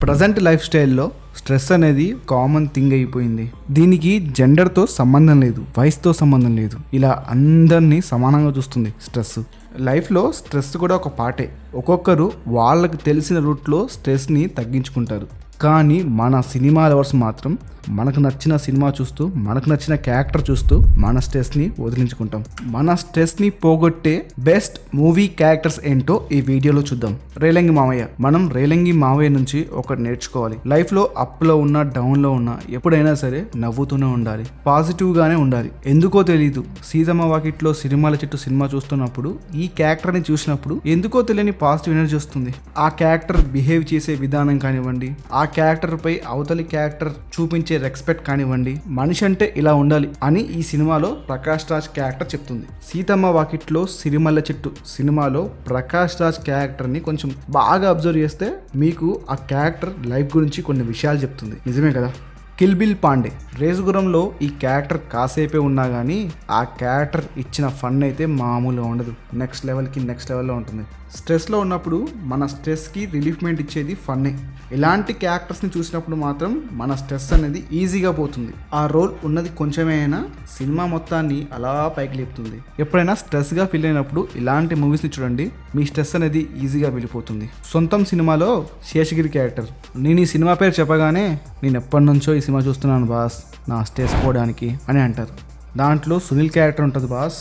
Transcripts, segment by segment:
Present life స్టైల్లో stress అనేది common thing అయిపోయింది. దీనికి జెండర్తో సంబంధం లేదు, వయసుతో సంబంధం లేదు. ఇలా అందరినీ సమానంగా చూస్తుంది స్ట్రెస్. లైఫ్లో స్ట్రెస్ కూడా ఒక పార్టే. ఒక్కొక్కరు వాళ్ళకి తెలిసిన రూట్లో స్ట్రెస్ని తగ్గించుకుంటారు. కానీ మన సినిమా లవర్స్ మాత్రం మనకు నచ్చిన సినిమా చూస్తూ, మనకు నచ్చిన క్యారెక్టర్ చూస్తూ మన స్ట్రెస్ని వదిలించుకుంటాం. మన స్ట్రెస్ని పోగొట్టే బెస్ట్ మూవీ క్యారెక్టర్స్ ఏంటో ఈ వీడియోలో చూద్దాం. రేలంగి మావయ్య. మనం రేలంగి మావయ్య నుంచి ఒకటి నేర్చుకోవాలి. లైఫ్లో అప్లో ఉన్నా, డౌన్లో ఉన్నా ఎప్పుడైనా సరే నవ్వుతూనే ఉండాలి, పాజిటివ్గానే ఉండాలి. ఎందుకో తెలీదు, సీతమ్మ వాకిట్లో సినిమాల చెట్టు సినిమా చూస్తున్నప్పుడు ఈ క్యారెక్టర్ని చూసినప్పుడు ఎందుకో తెలియని పాజిటివ్ ఎనర్జీ వస్తుంది. ఆ క్యారెక్టర్ బిహేవ్ చేసే విధానం కానివ్వండి, ఆ క్యారెక్టర్ పై అవతలి క్యారెక్టర్ చూపించే రెస్పెక్ట్ కానివ్వండి, మనిషి అంటే ఇలా ఉండాలి అని ఈ సినిమాలో ప్రకాష్ రాజ్ క్యారెక్టర్ చెప్తుంది. సీతమ్మ వాకిట్లో సిరిమల్ల చెట్టు సినిమాలో ప్రకాష్ రాజ్ క్యారెక్టర్ని కొంచెం బాగా అబ్జర్వ్ చేస్తే మీకు ఆ క్యారెక్టర్ లైఫ్ గురించి కొన్ని విషయాలు చెప్తుంది. నిజమే కదా. Kill bill Pandey. రేసుగురంలో ఈ క్యారెక్టర్ కాసేపే ఉన్నా కానీ ఆ క్యారెక్టర్ ఇచ్చిన ఫన్ అయితే మామూలుగా ఉండదు. నెక్స్ట్ లెవెల్లో ఉంటుంది. స్ట్రెస్లో ఉన్నప్పుడు మన స్ట్రెస్కి రిలీఫ్మెంట్ ఇచ్చేది ఫన్నే. ఇలాంటి క్యారెక్టర్స్ని చూసినప్పుడు మాత్రం మన స్ట్రెస్ అనేది ఈజీగా పోతుంది. ఆ రోల్ ఉన్నది కొంచెమే అయినా సినిమా మొత్తాన్ని అలా పైకి లేపుతుంది. ఎప్పుడైనా స్ట్రెస్గా ఫీల్ అయినప్పుడు ఇలాంటి మూవీస్ని చూడండి, మీ స్ట్రెస్ అనేది ఈజీగా వెళ్ళిపోతుంది. సొంతం సినిమాలో శేషగిరి క్యారెక్టర్. నేను ఈ సినిమా పేరు చెప్పగానే నేను ఎప్పటి నుంచో ఈ సినిమా చూస్తున్నాను బాస్, నా స్ట్రెస్ పోవడానికి అని అంటారు. దాంట్లో సునీల్ క్యారెక్టర్ ఉంటుంది బాస్.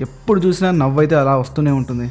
ఎప్పుడు చూసినా నవ్వైతే అలా వస్తూనే ఉంటుంది.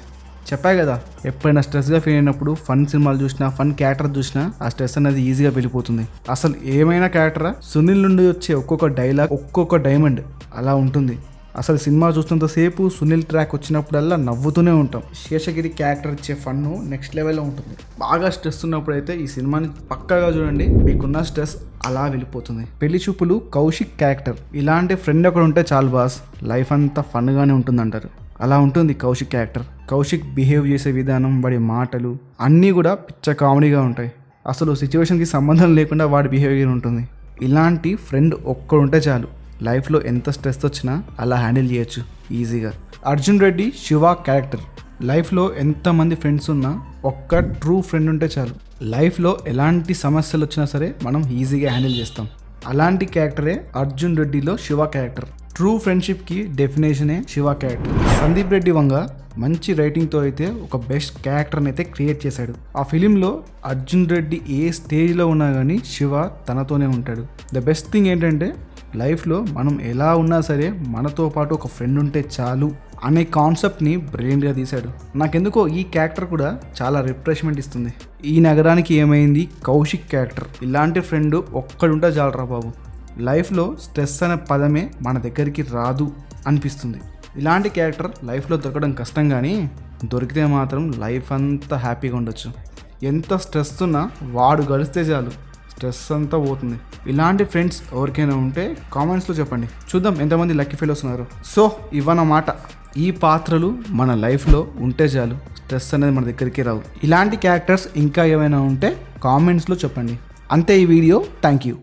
చెప్పా కదా, ఎప్పుడైనా స్ట్రెస్గా ఫీల్ అయినప్పుడు ఫన్ సినిమాలు చూసినా, ఫన్ క్యారెక్టర్ చూసినా ఆ స్ట్రెస్ అనేది ఈజీగా వెళ్ళిపోతుంది. అసలు ఏమైనా క్యారెక్టరా, సునీల్ నుండి వచ్చే ఒక్కొక్క డైలాగ్ ఒక్కొక్క డైమండ్ అలా ఉంటుంది. అసలు సినిమా చూస్తున్నంతసేపు సునీల్ ట్రాక్ వచ్చినప్పుడల్లా నవ్వుతూనే ఉంటాం. శేషగిరి క్యారెక్టర్ ఇచ్చే ఫన్ను నెక్స్ట్ లెవెల్లో ఉంటుంది. బాగా స్ట్రెస్ ఉన్నప్పుడు అయితే ఈ సినిమాని పక్కాగా చూడండి, మీకున్న స్ట్రెస్ అలా వెళ్ళిపోతుంది. పెళ్లి చూపులు కౌశిక్ క్యారెక్టర్. ఇలాంటి ఫ్రెండ్ ఒకడు ఉంటే చాలు బాస్, లైఫ్ అంతా ఫన్గానే ఉంటుందంటారు. అలా ఉంటుంది కౌశిక్ క్యారెక్టర్. కౌశిక్ బిహేవ్ చేసే విధానం, వాడి మాటలు అన్నీ కూడా పిచ్చ కామెడీగా ఉంటాయి. అసలు సిచ్యువేషన్కి సంబంధం లేకుండా వాడి బిహేవియర్ ఉంటుంది. ఇలాంటి ఫ్రెండ్ ఒక్కడుంటే చాలు, లైఫ్లో ఎంత స్ట్రెస్ వచ్చినా అలా హ్యాండిల్ చేయొచ్చు ఈజీగా. అర్జున్ రెడ్డి శివ క్యారెక్టర్. లైఫ్లో ఎంతమంది ఫ్రెండ్స్ ఉన్నా ఒక్క ట్రూ ఫ్రెండ్ ఉంటే చాలు, లైఫ్లో ఎలాంటి సమస్యలు వచ్చినా సరే మనం ఈజీగా హ్యాండిల్ చేస్తాం. అలాంటి క్యారెక్టరే అర్జున్ రెడ్డిలో శివ క్యారెక్టర్. ట్రూ ఫ్రెండ్షిప్కి డెఫినేషనే శివ క్యారెక్టర్. సందీప్ రెడ్డి వంగ మంచి రైటింగ్తో అయితే ఒక బెస్ట్ క్యారెక్టర్ని అయితే క్రియేట్ చేశాడు. ఆ ఫిలింలో అర్జున్ రెడ్డి ఏ స్టేజ్లో ఉన్నా కానీ శివ తనతోనే ఉంటాడు. ద బెస్ట్ థింగ్ ఏంటంటే లైఫ్లో మనం ఎలా ఉన్నా సరే మనతో పాటు ఒక ఫ్రెండ్ ఉంటే చాలు అనే కాన్సెప్ట్ని బ్రిలియంట్గా తీశాడు. నాకెందుకో ఈ క్యారెక్టర్ కూడా చాలా రిఫ్రెష్మెంట్ ఇస్తుంది. ఈ నగరానికి ఏమైంది కౌశిక్ క్యారెక్టర్. ఇలాంటి ఫ్రెండ్ ఒక్కడుంటే చాలరా బాబు, లైఫ్లో స్ట్రెస్ అనే పదమే మన దగ్గరికి రాదు అనిపిస్తుంది. ఇలాంటి క్యారెక్టర్ లైఫ్లో దొరకడం కష్టం, కానీ దొరికితే మాత్రం లైఫ్ అంతా హ్యాపీగా ఉండొచ్చు. ఎంత స్ట్రెస్ ఉన్నా వాడు గడిస్తే చాలు, స్ట్రెస్ అంతా పోతుంది. ఇలాంటి ఫ్రెండ్స్ ఎవరికైనా ఉంటే కామెంట్స్లో చెప్పండి, చూద్దాం ఎంతమంది లక్కీ ఫెలోస్ ఉన్నారు. సో ఇవన్నమాట, ఈ పాత్రలు మన లైఫ్లో ఉంటే చాలు, స్ట్రెస్ అనేది మన దగ్గరికి రావు. ఇలాంటి క్యారెక్టర్స్ ఇంకా ఏమైనా ఉంటే కామెంట్స్లో చెప్పండి. అంతే ఈ వీడియో. Thank you.